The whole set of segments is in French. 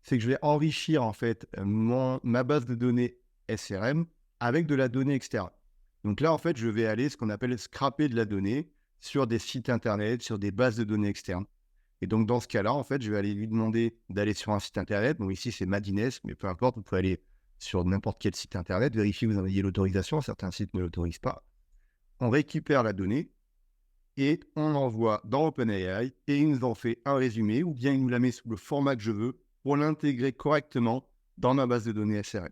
c'est que je vais enrichir en fait ma base de données SRM avec de la donnée externe. Donc là, en fait, je vais aller ce qu'on appelle scraper de la donnée sur des sites internet, sur des bases de données externes. Et donc, dans ce cas-là, en fait, je vais aller lui demander d'aller sur un site internet. Bon, ici, c'est Madines, mais peu importe, vous pouvez aller sur n'importe quel site internet, vérifier que vous en ayez l'autorisation. Certains sites ne l'autorisent pas. On récupère la donnée et on l'envoie dans OpenAI et il nous en fait un résumé ou bien il nous la met sous le format que je veux pour l'intégrer correctement dans ma base de données SRM.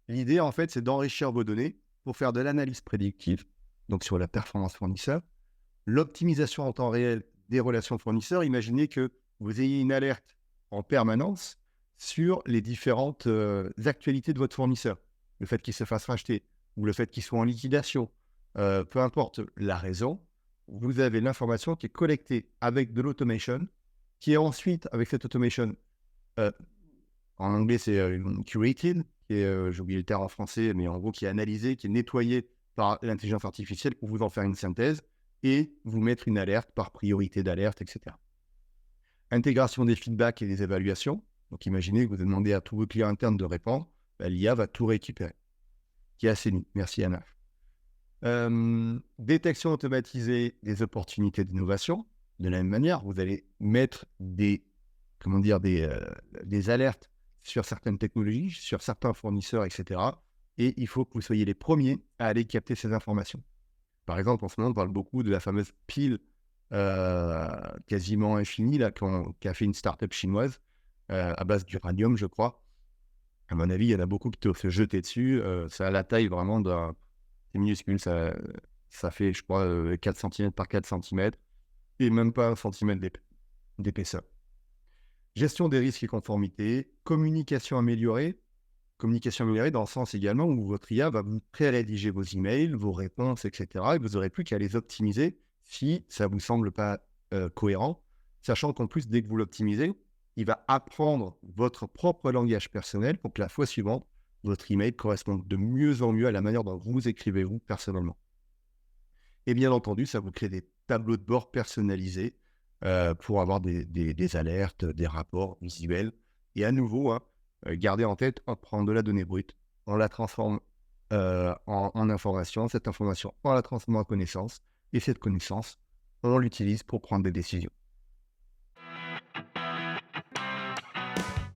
L'idée, en fait, c'est d'enrichir vos données pour faire de l'analyse prédictive, donc sur la performance fournisseur, l'optimisation en temps réel des relations fournisseurs. Imaginez que vous ayez une alerte en permanence sur les différentes actualités de votre fournisseur. Le fait qu'il se fasse racheter ou le fait qu'il soit en liquidation, peu importe la raison, vous avez l'information qui est collectée avec de l'automation, qui est ensuite, avec cette automation, euh, en anglais c'est curated, qui est, j'ai oublié le terme en français, mais en gros qui est analysé, qui est nettoyé par l'intelligence artificielle pour vous en faire une synthèse et vous mettre une alerte par priorité d'alerte, etc. Intégration des feedbacks et des évaluations. Donc imaginez que vous demandez à tous vos clients internes de répondre, l'IA va tout récupérer, qui est assez nu. Merci Anna. Détection automatisée des opportunités d'innovation. De la même manière, vous allez mettre des alertes sur certaines technologies, sur certains fournisseurs, etc. Et il faut que vous soyez les premiers à aller capter ces informations. Par exemple, en ce moment, on parle beaucoup de la fameuse pile quasiment infinie là, qu'a fait une startup chinoise à base d'uranium, je crois. À mon avis, il y en a beaucoup qui doivent se jeter dessus. Ça a la taille vraiment d'un... C'est minuscule, ça fait, je crois, 4 cm par 4 cm et même pas 1 cm d'épaisseur. Gestion des risques et conformité, communication améliorée dans le sens également où votre IA va vous pré-rédiger vos emails, vos réponses, etc. Et vous n'aurez plus qu'à les optimiser si ça ne vous semble pas cohérent, sachant qu'en plus, dès que vous l'optimisez, il va apprendre votre propre langage personnel pour que la fois suivante, votre email corresponde de mieux en mieux à la manière dont vous écrivez vous personnellement. Et bien entendu, ça vous crée des tableaux de bord personnalisés pour avoir des alertes, des rapports visuels. Et à nouveau, gardez en tête, on prend de la donnée brute, on la transforme en information, cette information, on la transforme en connaissance, et cette connaissance, on l'utilise pour prendre des décisions.